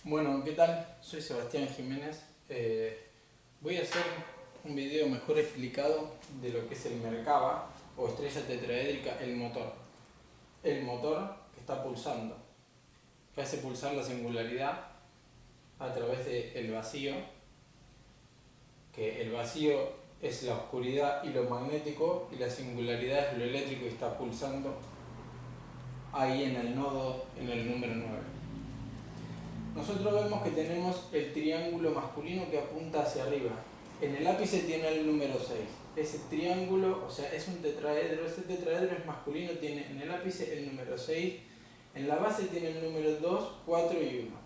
Bueno, ¿qué tal? Soy Sebastián Jiménez. Voy a hacer un video mejor explicado de lo que es el Merkaba o estrella tetraédrica, el motor. El motor que está pulsando, que hace pulsar la singularidad a través del vacío, que el vacío es la oscuridad y lo magnético y la singularidad es lo eléctrico y está pulsando ahí en el nodo, en el número 9. Nosotros vemos que tenemos el triángulo masculino que apunta hacia arriba. En el ápice tiene el número 6. Ese triángulo, o sea, es un tetraedro. Ese tetraedro es masculino, tiene en el ápice el número 6. En la base tiene el número 2, 4 y 1.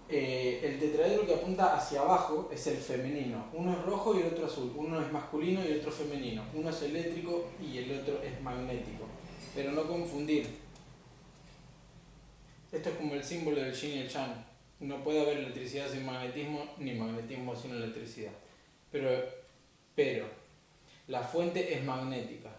El tetraedro que apunta hacia abajo es el femenino. Uno es rojo y el otro azul. Uno es masculino y el otro femenino. Uno es eléctrico y el otro es magnético. Pero no confundir. Esto es como el símbolo del yin y el yang. No puede haber electricidad sin magnetismo, ni magnetismo sin electricidad. Pero la fuente es magnética.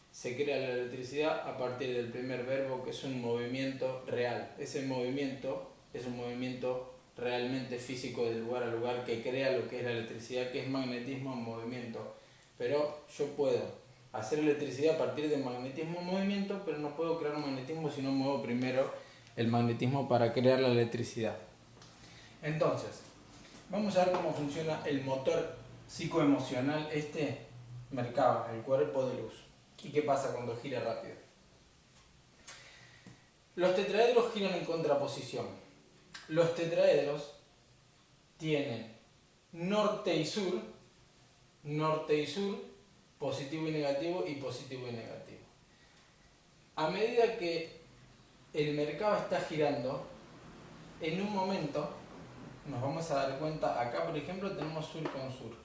Se crea la electricidad a partir del primer verbo, que es un movimiento real. Ese movimiento es un movimiento realmente físico de lugar a lugar que crea lo que es la electricidad, que es magnetismo en movimiento. Pero yo puedo hacer electricidad a partir de magnetismo en movimiento, pero no puedo crear magnetismo si no muevo primero el magnetismo para crear la electricidad. Entonces, vamos a ver cómo funciona el motor psicoemocional, Merkaba, el cuerpo de luz. ¿Y qué pasa cuando gira rápido? Los tetraedros giran en contraposición. Los tetraedros tienen norte y sur, positivo y negativo y positivo y negativo. A medida que el Merkaba está girando, en un momento nos vamos a dar cuenta, acá por ejemplo tenemos sur con sur.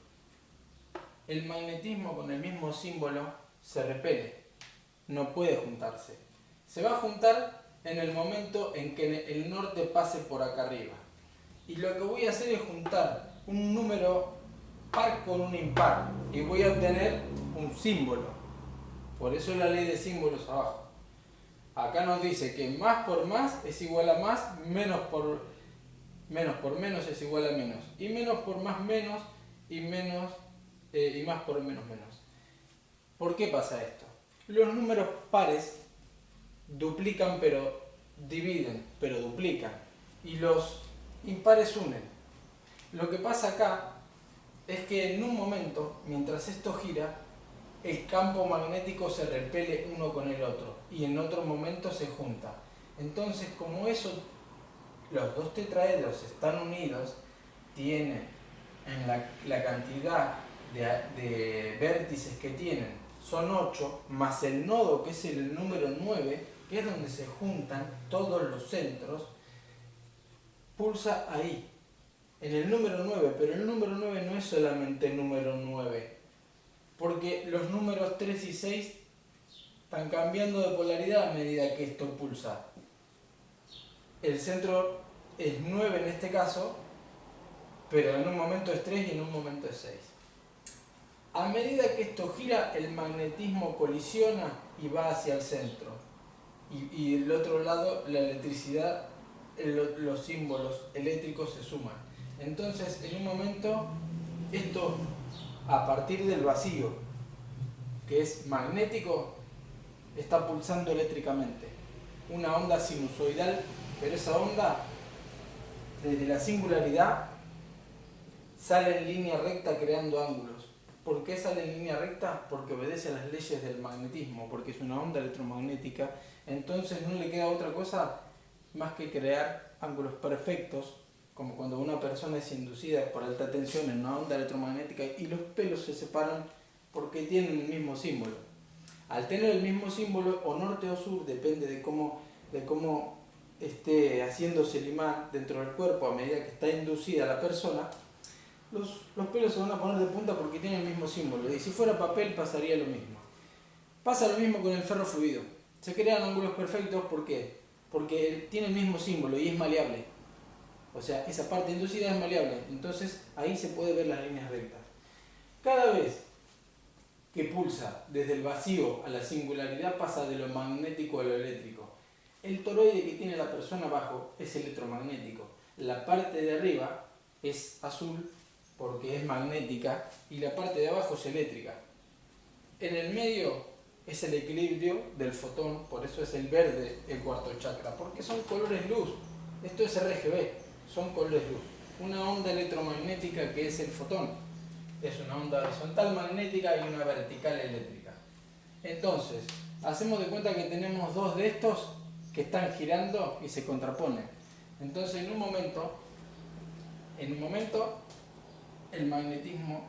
El magnetismo con el mismo símbolo se repele, no puede juntarse. Se va a juntar en el momento en que el norte pase por acá arriba. Y lo que voy a hacer es juntar un número par con un impar y voy a obtener un símbolo. Por eso la ley de símbolos abajo. Acá nos dice que más por más es igual a más, menos por menos es igual a menos. Y menos por más menos y más por menos menos. ¿Por qué pasa esto? Los números pares duplican pero dividen, pero duplican. Y los impares unen. Lo que pasa acá es que en un momento, mientras esto gira, el campo magnético se repele uno con el otro y en otro momento se junta. Entonces, como los dos tetraedros están unidos, tienen en la cantidad de vértices que tienen, son 8, más el nodo que es el número 9, que es donde se juntan todos los centros, pulsa ahí, en el número 9, pero el número 9 no es solamente el número 9, porque los números 3 y 6 están cambiando de polaridad a medida que esto pulsa. El centro es 9 en este caso, pero en un momento es 3 y en un momento es 6. A medida que esto gira, el magnetismo colisiona y va hacia el centro. Y del otro lado, la electricidad, los símbolos eléctricos se suman. Entonces, en un momento, esto a partir del vacío, que es magnético, está pulsando eléctricamente. Una onda sinusoidal, pero esa onda, desde la singularidad, sale en línea recta creando ángulos. ¿Por qué sale en línea recta? Porque obedece a las leyes del magnetismo, porque es una onda electromagnética. Entonces no le queda otra cosa más que crear ángulos perfectos, como cuando una persona es inducida por alta tensión en una onda electromagnética y los pelos se separan porque tienen el mismo símbolo. Al tener el mismo símbolo, o norte o sur, depende de cómo esté haciéndose el imán dentro del cuerpo a medida que está inducida la persona, los pelos se van a poner de punta porque tienen el mismo símbolo. Y si fuera papel pasaría lo mismo. Pasa lo mismo con el ferro fluido. Se crean ángulos perfectos, ¿por qué? Porque tiene el mismo símbolo y es maleable. O sea, esa parte inducida es maleable. Entonces ahí se puede ver las líneas rectas. Cada vez que pulsa desde el vacío a la singularidad pasa de lo magnético a lo eléctrico. El toroide que tiene la persona abajo es electromagnético. La parte de arriba es azul porque es magnética y la parte de abajo es eléctrica. En el medio es el equilibrio del fotón, por eso es el verde el cuarto chakra, porque son colores luz. Esto es RGB, son colores luz. Una onda electromagnética que es el fotón, es una onda horizontal magnética y una vertical eléctrica. Entonces, hacemos de cuenta que tenemos dos de estos que están girando y se contraponen. Entonces, en un momento, el magnetismo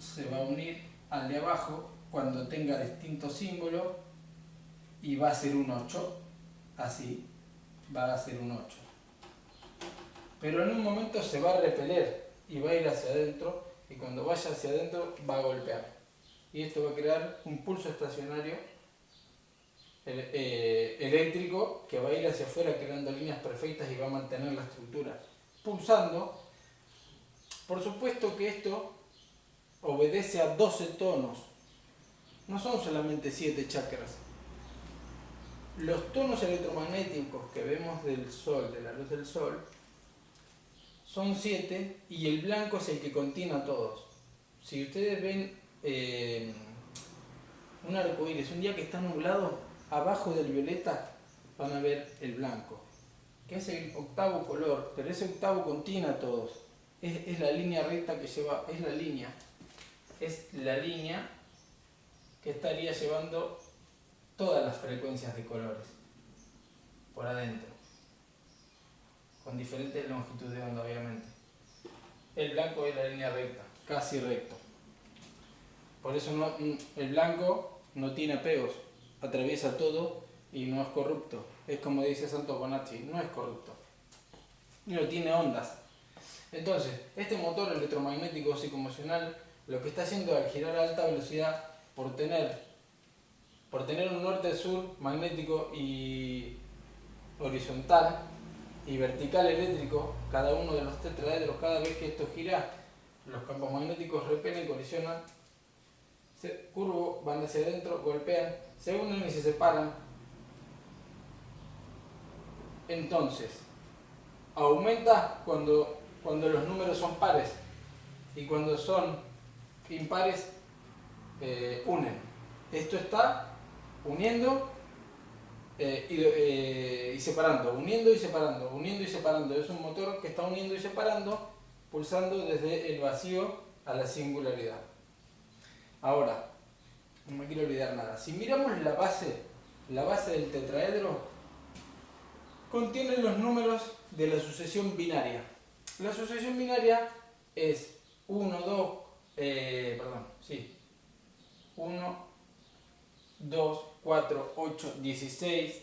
se va a unir al de abajo cuando tenga distintos símbolos y va a ser un 8, así, va a ser un 8. Pero en un momento se va a repeler y va a ir hacia adentro, y cuando vaya hacia adentro va a golpear. Y esto va a crear un pulso estacionario eléctrico que va a ir hacia afuera creando líneas perfectas y va a mantener la estructura pulsando. Por supuesto que esto obedece a 12 tonos, no son solamente 7 chakras. Los tonos electromagnéticos que vemos del sol, de la luz del sol, son 7 y el blanco es el que contiene a todos. Si ustedes ven un arco iris, un día que está nublado, abajo del violeta van a ver el blanco, que es el octavo color, pero ese octavo contiene a todos. Es la línea recta que lleva, es la línea que estaría llevando todas las frecuencias de colores por adentro, con diferentes longitudes de onda, obviamente. El blanco es la línea recta, casi recto. Por eso el blanco no tiene apegos, atraviesa todo y no es corrupto. Es como dice Santo Bonacci, no es corrupto. No tiene ondas. Entonces, este motor electromagnético psicoemocional lo que está haciendo al girar a alta velocidad por tener un norte-sur magnético y horizontal y vertical eléctrico, cada uno de los tetraedros, cada vez que esto gira, los campos magnéticos repelen, colisionan, se curvo, van hacia adentro, golpean, se unen y se separan. Entonces, aumenta cuando los números son pares y cuando son impares unen. Esto está uniendo y separando, uniendo y separando, uniendo y separando. Es un motor que está uniendo y separando, pulsando desde el vacío a la singularidad. Ahora, no me quiero olvidar nada. Si miramos la base del tetraedro, contiene los números de la sucesión binaria. La sucesión binaria es 1, 2, 4, 8, 16,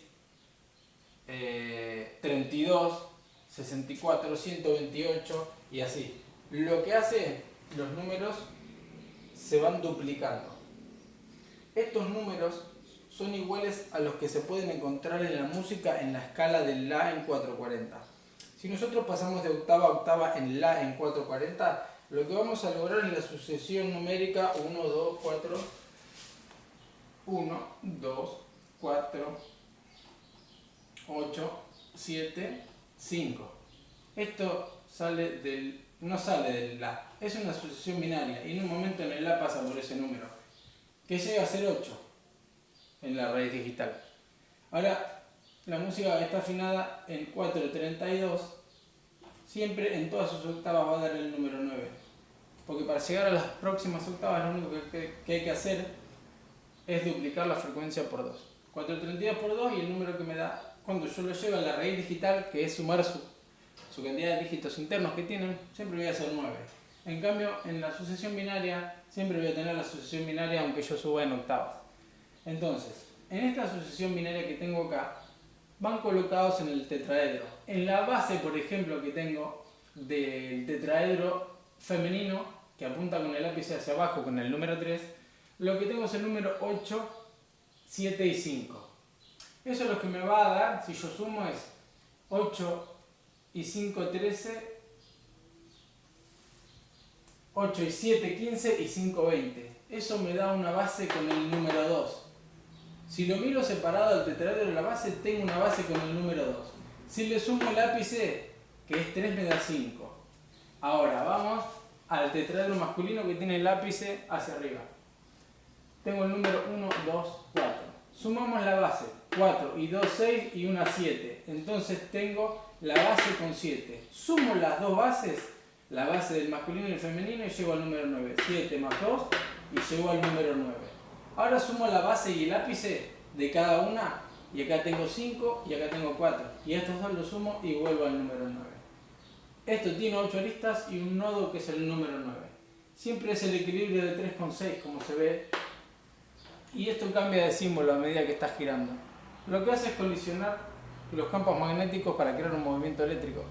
32, 64, 128 y así. Lo que hace, los números se van duplicando. Estos números son iguales a los que se pueden encontrar en la música en la escala del La en 440. Si nosotros pasamos de octava a octava en La en 440, lo que vamos a lograr es la sucesión numérica 1, 2, 4, 1, 2, 4, 8, 7, 5. Esto no sale del La, es una sucesión binaria y en un momento en el La pasa por ese número, que llega a ser 8 en la raíz digital. Ahora, la música está afinada en 432, siempre en todas sus octavas va a dar el número 9, porque para llegar a las próximas octavas lo único que hay que hacer es duplicar la frecuencia por 2. 432 por 2 y el número que me da, cuando yo lo llevo a la raíz digital, que es sumar su cantidad de dígitos internos que tienen, siempre voy a hacer 9. En cambio, en la sucesión binaria, siempre voy a tener la sucesión binaria aunque yo suba en octavas. Entonces, en esta sucesión binaria que tengo acá, van colocados en el tetraedro. En la base, por ejemplo, que tengo del tetraedro femenino, que apunta con el lápiz hacia abajo con el número 3, lo que tengo es el número 8, 7 y 5. Eso lo que me va a dar, si yo sumo, es 8 y 5, 13, 8 y 7, 15 y 5, 20. Eso me da una base con el número 2. Si lo miro separado al tetraedro de la base, tengo una base con el número 2. Si le sumo el ápice, que es 3, me da 5. Ahora vamos al tetraedro masculino que tiene el ápice hacia arriba. Tengo el número 1, 2, 4. Sumamos la base. 4 y 2, 6 y 1, 7. Entonces tengo la base con 7. Sumo las dos bases, la base del masculino y el femenino, y llego al número 9. 7 más 2 y llego al número 9. Ahora sumo la base y el ápice de cada una, y acá tengo 5 y acá tengo 4. Y estos dos los sumo y vuelvo al número 9. Esto tiene 8 aristas y un nodo que es el número 9. Siempre es el equilibrio de 3 con 6, como se ve. Y esto cambia de símbolo a medida que está girando. Lo que hace es colisionar los campos magnéticos para crear un movimiento eléctrico.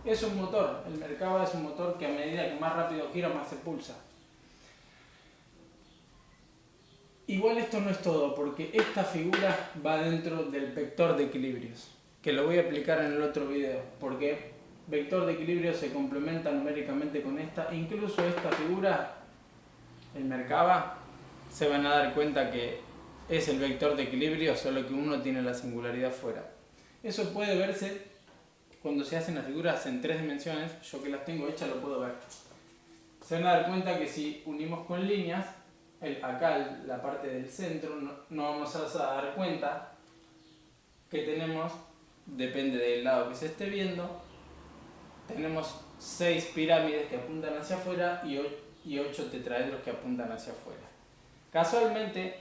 Es un motor. El Merkaba es un motor que a medida que más rápido gira, más se pulsa. Igual esto no es todo, porque esta figura va dentro del vector de equilibrios, que lo voy a aplicar en el otro video, porque vector de equilibrio se complementa numéricamente con esta. Incluso esta figura, el Merkaba, se van a dar cuenta que es el vector de equilibrio, solo que uno tiene la singularidad fuera. Eso puede verse cuando se hacen las figuras en 3 dimensiones. Yo que las tengo hechas lo puedo ver. Se van a dar cuenta que si unimos con líneas, acá la parte del centro, no vamos a dar cuenta que tenemos, depende del lado que se esté viendo, tenemos 6 pirámides que apuntan hacia afuera y 8 tetraedros que apuntan hacia afuera. Casualmente,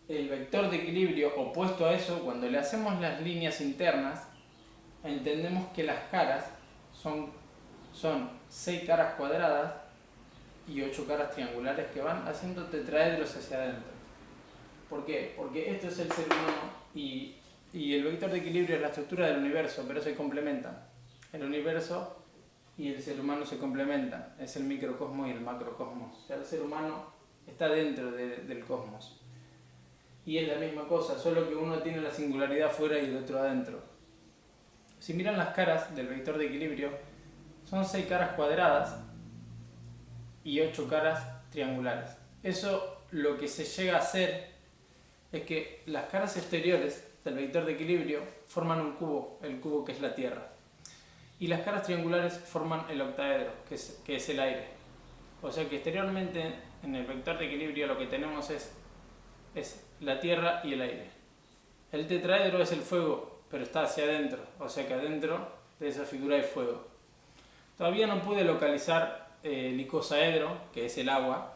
el vector de equilibrio opuesto a eso, cuando le hacemos las líneas internas, entendemos que las caras son 6 caras cuadradas y 8 caras triangulares que van haciendo tetraedros hacia adentro. ¿Por qué? Porque esto es el ser humano y el vector de equilibrio es la estructura del universo, pero se complementan. El universo y el ser humano se complementan. Es el microcosmos y el macrocosmos. O sea, el ser humano está dentro del cosmos. Y es la misma cosa, solo que uno tiene la singularidad fuera y el otro adentro. Si miran las caras del vector de equilibrio, son 6 caras cuadradas y 8 caras triangulares. Eso lo que se llega a hacer es que las caras exteriores del vector de equilibrio forman un cubo, el cubo que es la Tierra. Y las caras triangulares forman el octaedro, que es el aire. O sea que exteriormente en el vector de equilibrio lo que tenemos es la Tierra y el aire. El tetraedro es el fuego, pero está hacia adentro, o sea que adentro de esa figura hay fuego. Todavía no pude localizar el icosaedro, que es el agua,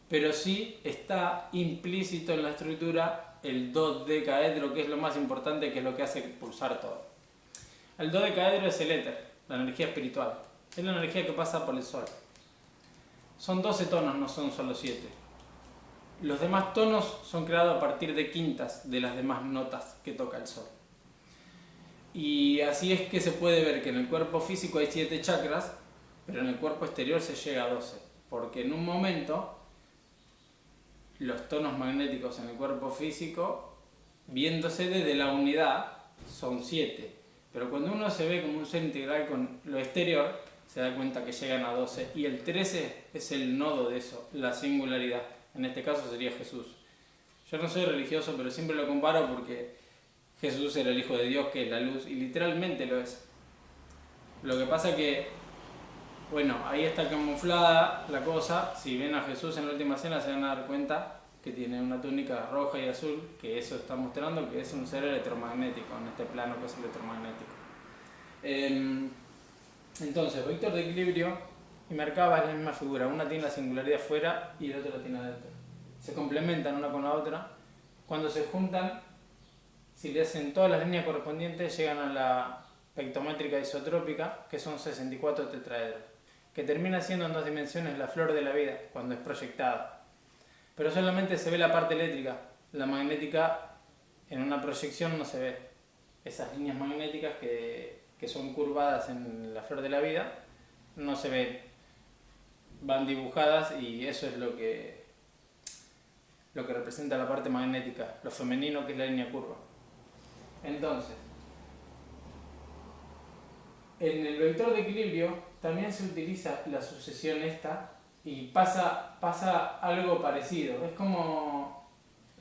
pero sí está implícito en la estructura el dodecaedro, que es lo más importante, que es lo que hace pulsar todo. El dodecaedro es el éter, la energía espiritual. Es la energía que pasa por el sol. Son 12 tonos, no son solo 7. Los demás tonos son creados a partir de quintas de las demás notas que toca el sol. Y así es que se puede ver que en el cuerpo físico hay 7 chakras, pero en el cuerpo exterior se llega a 12. Porque en un momento los tonos magnéticos en el cuerpo físico, viéndose desde la unidad, son 7. Pero cuando uno se ve como un ser integral con lo exterior, se da cuenta que llegan a 12. Y el 13 es el nodo de eso, la singularidad. En este caso sería Jesús. Yo no soy religioso, pero siempre lo comparo porque Jesús era el Hijo de Dios, que es la luz, y literalmente lo es. Lo que pasa que, bueno, ahí está camuflada la cosa. Si ven a Jesús en la última cena se van a dar cuenta que tiene una túnica roja y azul, que eso está mostrando que es un ser electromagnético, en este plano que es electromagnético. Entonces, vector de equilibrio y Merkaba es la misma figura. Una tiene la singularidad fuera y el otro la tiene adentro. Se complementan una con la otra. Cuando se juntan, si le hacen todas las líneas correspondientes, llegan a la pectométrica isotrópica, que son 64 tetraedros, que termina siendo en 2 dimensiones la flor de la vida cuando es proyectada. Pero solamente se ve la parte eléctrica. La magnética en una proyección no se ve. Esas líneas magnéticas que son curvadas en la flor de la vida no se ven. Van dibujadas y eso es lo que representa la parte magnética, lo femenino, que es la línea curva. Entonces, en el vector de equilibrio también se utiliza la sucesión esta y pasa algo parecido. Es como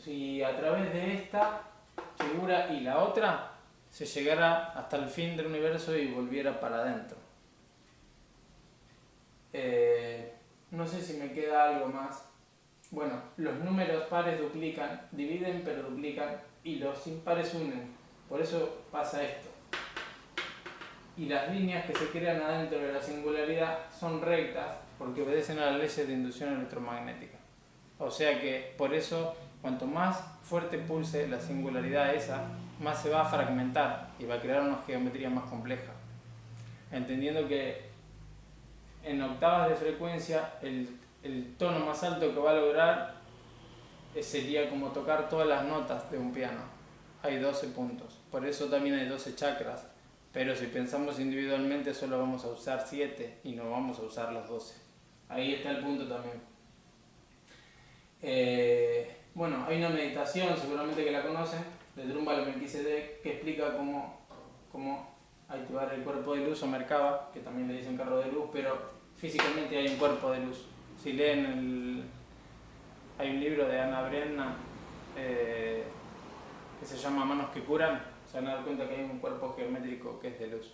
si a través de esta figura y la otra se llegara hasta el fin del universo y volviera para adentro. No sé si me queda algo más. Bueno, los números pares duplican, dividen pero duplican, y los impares unen. Por eso pasa esto. Y las líneas que se crean adentro de la singularidad son rectas porque obedecen a las leyes de inducción electromagnética. O sea que por eso, cuanto más fuerte pulse la singularidad esa, más se va a fragmentar y va a crear una geometría más compleja. Entendiendo que en octavas de frecuencia el tono más alto que va a lograr sería como tocar todas las notas de un piano. Hay 12 puntos, por eso también hay 12 chakras, pero si pensamos individualmente solo vamos a usar 7 y no vamos a usar los 12. Ahí está el punto también. Bueno, hay una meditación, seguramente que la conocen, de Drupal Melquisedec, que explica cómo activar el cuerpo de luz o Merkaba, que también le dicen carro de luz, pero físicamente hay un cuerpo de luz. Si leen hay un libro de Ana Brenna que se llama Manos que curan, se van a dar cuenta que hay un cuerpo geométrico que es de luz.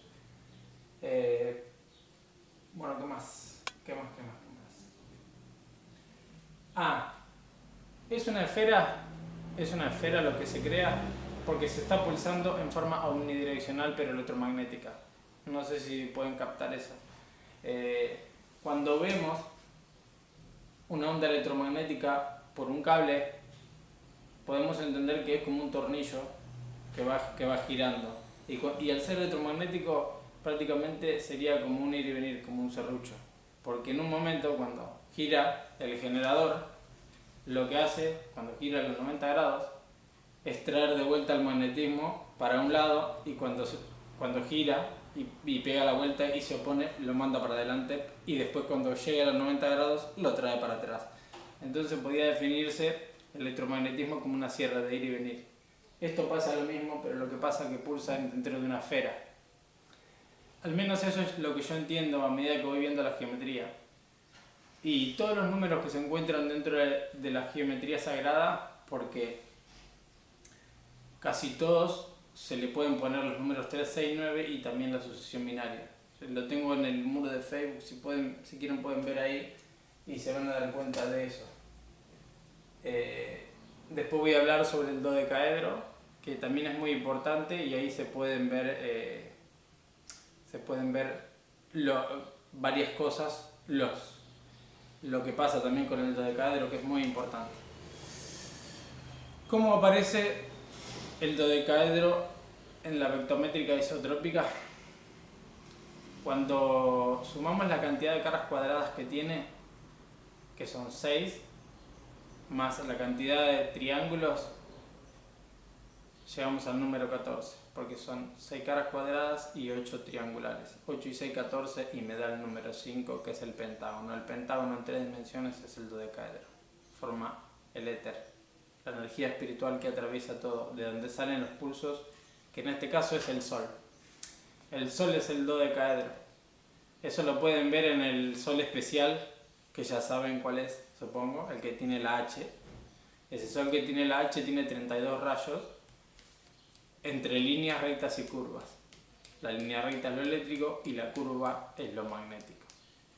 Bueno, ¿qué más? ¿Qué más? Es una esfera lo que se crea porque se está pulsando en forma omnidireccional pero electromagnética. No sé si pueden captar eso. Cuando vemos una onda electromagnética por un cable, podemos entender que es como un tornillo que va girando. Y al ser electromagnético prácticamente sería como un ir y venir, como un serrucho. Porque en un momento cuando gira el generador, lo que hace cuando gira a los 90 grados es traer de vuelta el magnetismo para un lado, y cuando gira y pega la vuelta y se opone, lo manda para adelante, y después cuando llega a los 90 grados lo trae para atrás. Entonces podía definirse el electromagnetismo como una sierra de ir y venir. Esto pasa lo mismo, pero lo que pasa es que pulsa dentro de una esfera. Al menos eso es lo que yo entiendo a medida que voy viendo la geometría. Y todos los números que se encuentran dentro de la geometría sagrada, porque casi todos se le pueden poner los números 3, 6, 9 y también la sucesión binaria. Lo tengo en el muro de Facebook, si quieren pueden ver ahí y se van a dar cuenta de eso. Después voy a hablar sobre el dodecaedro, que también es muy importante, y ahí se pueden ver varias cosas, lo que pasa también con el dodecaedro, que es muy importante. ¿Cómo aparece el dodecaedro en la vectométrica isotrópica? Cuando sumamos la cantidad de caras cuadradas que tiene, que son 6, más la cantidad de triángulos, llegamos al número 14, porque son 6 caras cuadradas y 8 triangulares. 8 y 6, 14, y me da el número 5, que es el pentágono. El pentágono en 3 dimensiones es el dodecaedro. Forma el éter, la energía espiritual que atraviesa todo, de donde salen los pulsos, que en este caso es el sol. El sol es el dodecaedro. Eso lo pueden ver en el sol especial, que ya saben cuál es, supongo, el que tiene la H. Ese sol que tiene la H tiene 32 rayos entre líneas rectas y curvas. La línea recta es lo eléctrico y la curva es lo magnético.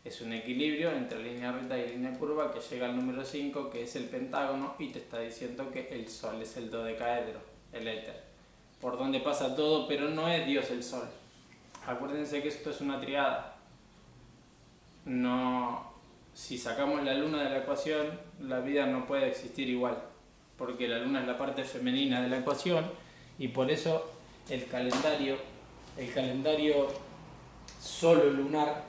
Es un equilibrio entre línea recta y línea curva que llega al número 5, que es el pentágono, y te está diciendo que el sol es el dodecaedro, el éter, por donde pasa todo, pero no es Dios el sol. Acuérdense que esto es una triada. Si sacamos la luna de la ecuación, la vida no puede existir igual, porque la luna es la parte femenina de la ecuación, y por eso el calendario solo lunar,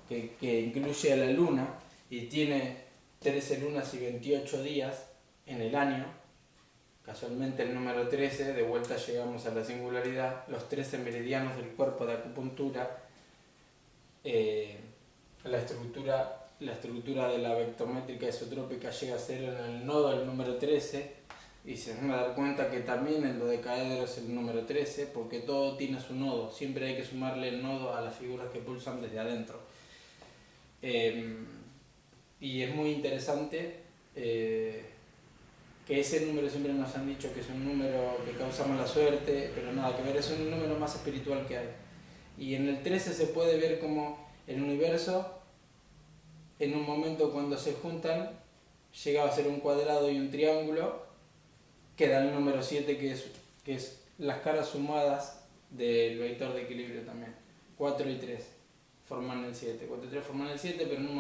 que incluye a la luna y tiene 13 lunas y 28 días en el año, casualmente el número 13, de vuelta llegamos a la singularidad, los 13 meridianos del cuerpo de acupuntura, la estructura de la vectométrica isotrópica llega a ser en el nodo del número 13, y se van a dar cuenta que también el dodecaedro es el número 13, porque todo tiene su nodo, siempre hay que sumarle el nodo a las figuras que pulsan desde adentro. Y es muy interesante que que ese número siempre nos han dicho que es un número que causa mala suerte, pero nada que ver, es un número más espiritual que hay. Y en el 13 se puede ver como el universo, en un momento cuando se juntan, llega a ser un cuadrado y un triángulo, que da el número 7, que es las caras sumadas del vector de equilibrio también. 4 y 3 forman el 7. 4 y 3 forman el 7, pero en un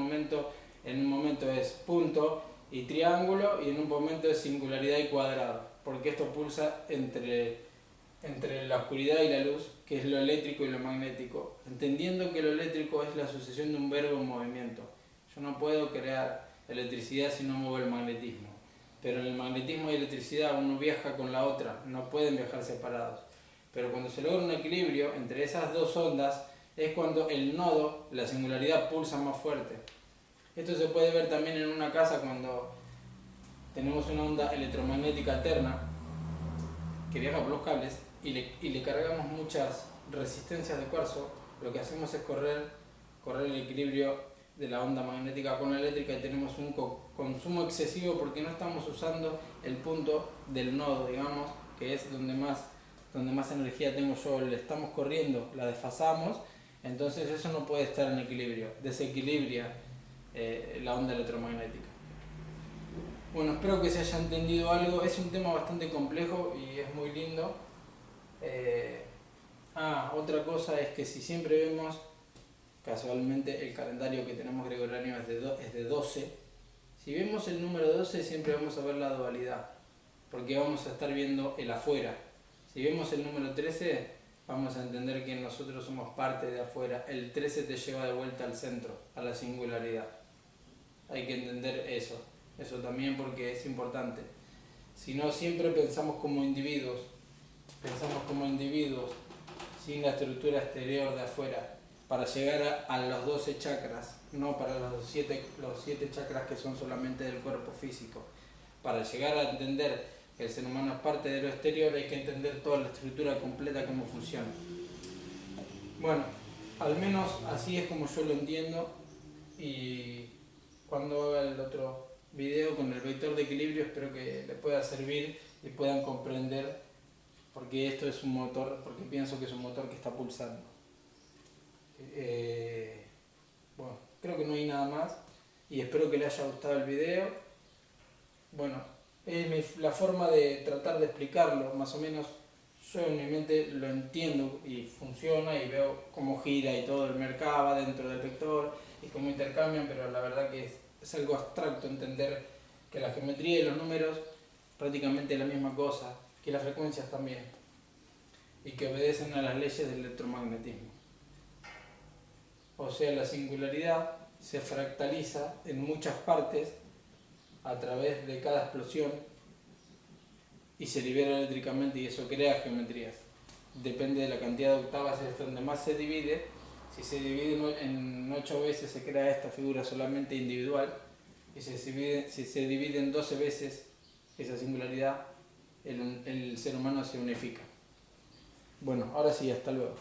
momento es punto y triángulo, y en un momento es singularidad y cuadrado, porque esto pulsa entre la oscuridad y la luz, que es lo eléctrico y lo magnético, entendiendo que lo eléctrico es la sucesión de un verbo en movimiento. Yo no puedo crear electricidad si no muevo el magnetismo, pero en el magnetismo y electricidad uno viaja con la otra, no pueden viajar separados. Pero cuando se logra un equilibrio entre esas dos ondas, es cuando el nodo, la singularidad, pulsa más fuerte. Esto se puede ver también en una casa cuando tenemos una onda electromagnética alterna que viaja por los cables y le cargamos muchas resistencias de cuarzo. Lo que hacemos es correr el equilibrio de la onda magnética con la eléctrica, y tenemos un consumo excesivo porque no estamos usando el punto del nodo, digamos, que es donde más energía tengo yo. Le estamos corriendo, la desfasamos, entonces eso no puede estar en equilibrio, desequilibra la onda electromagnética. Bueno, espero que se haya entendido algo. Es un tema bastante complejo y es muy lindo. Otra cosa es que si siempre vemos, casualmente el calendario que tenemos gregoriano es de 12, si vemos el número 12 siempre vamos a ver la dualidad, porque vamos a estar viendo el afuera. Si vemos el número 13, vamos a entender que nosotros somos parte de afuera. El 13 te lleva de vuelta al centro, a la singularidad. Hay que entender eso también, porque es importante. Si no, siempre pensamos como individuos sin la estructura exterior de afuera, para llegar a los 12 chakras, no para los 7 chakras que son solamente del cuerpo físico. Para llegar a entender que el ser humano es parte de lo exterior, hay que entender toda la estructura completa, cómo funciona. Bueno, al menos así es como yo lo entiendo, y cuando haga el otro video con el vector de equilibrio espero que les pueda servir y puedan comprender porque esto es un motor, porque pienso que es un motor que está pulsando. Bueno, creo que no hay nada más y espero que les haya gustado el video. Bueno, es la forma de tratar de explicarlo, más o menos yo en mi mente lo entiendo y funciona, y veo cómo gira y todo el mercado va dentro del vector y cómo intercambian, pero la verdad que es algo abstracto entender que la geometría y los números prácticamente es la misma cosa, que las frecuencias también, y que obedecen a las leyes del electromagnetismo. O sea, la singularidad se fractaliza en muchas partes a través de cada explosión y se libera eléctricamente, y eso crea geometrías. Depende de la cantidad de octavas, es donde más se divide. Si se divide en 8 veces se crea esta figura solamente individual, y si se divide en 12 veces esa singularidad, el ser humano se unifica. Bueno, ahora sí, hasta luego.